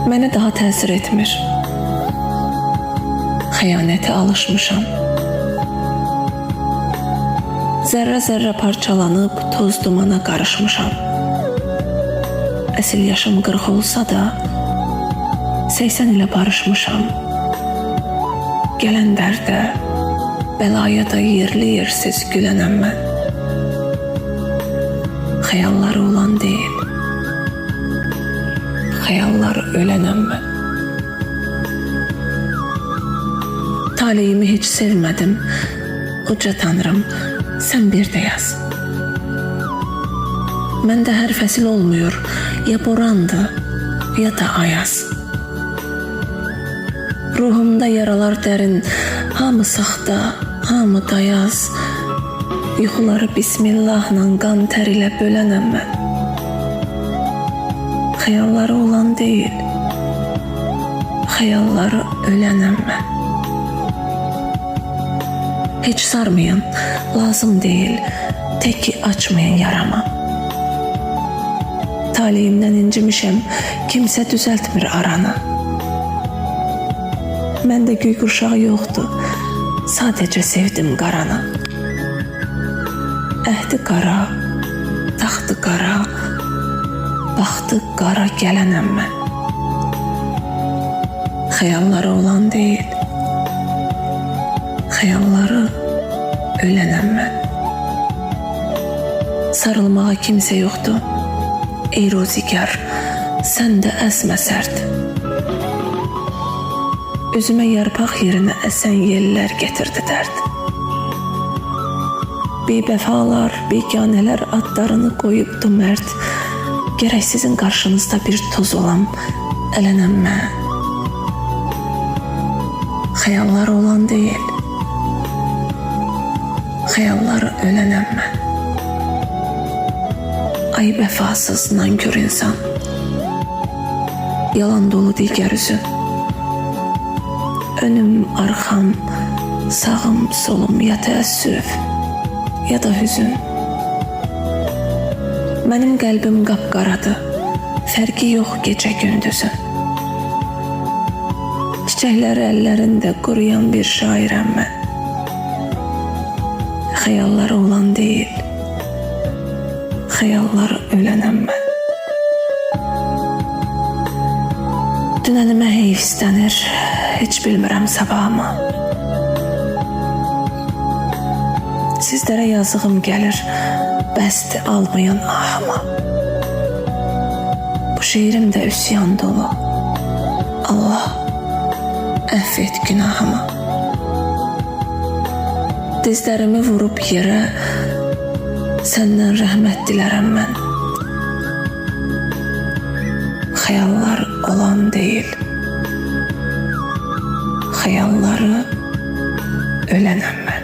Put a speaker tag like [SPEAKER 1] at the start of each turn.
[SPEAKER 1] Məni daha təsir etmir. Xəyanətə alışmışam. Zərrə-zərrə parçalanıb toz dumana qarışmışam. Əsil yaşım 40 olsa da 80 ilə barışmışam. Gələn dərdə, bəlaya da yerli yersiz gülənəm mən. Xəyalları olan deyil, xəyalları ölənəm mən. Taleyimi heç sevmədim, uca tanrım, sən bir də yaz. Məndə hər fəsil olmuyor, ya borandı, ya da ayaz. Ruhumda yaralar dərin, hamı saxta, hamı dayaz. Yuxuları bismillahla qan tər ilə bölənəm mən. Xəyalları olan deyil, xəyalları ölənəm mən. Heç sarmayın, lazım deyil, təki açmayın yarama. Taleyimdən incimişəm, kimsə düzəltmir aranı. Məndə göy qurşağı yoxdur, sadəcə sevdim qaranı. Əhdi qara, taxtı qara, baxtı qara gələnəm mən. Xəyalları olan deyil, xəyalları ölənəm mən. Sarılmağa kimsə yoxdur, ey rozigar, sən də əsmə sərt. Üzümə yarpaq yerinə əsən yellər getirdi dərd. Beybəfalar, beganələr adlarını qoyubdu mərd. Gərək sizin qarşınızda bir toz olam, ələnəm mən. Xəyalları olan deyil, xəyalları ölənəm mən. Ay vəfasız nankör insan, yalan dolu digər üzün. Önüm, arxam, sağım, solum ya təəssüf, ya da hüzün. Mənim qəlbim qapqaradır, fərqi yox gecə gündüzün. Çiçəkləri əllərində quruyan bir şairəm mən. Xəyalları olan deyil, xəyalları ölənəm mən. Dünənimə heyfslənir, heç bilmirəm sabahımı. Sizlərə yazığım gəlir, bəsdir almayan ahımı. Bu şeirim də üsyan dolu. Allah, əff et günahımı. Dizlərimi vurub yerə, səndən rəhmət dilərəm mən. Xəyallar olan deyil, xəyalları ölənəm mən.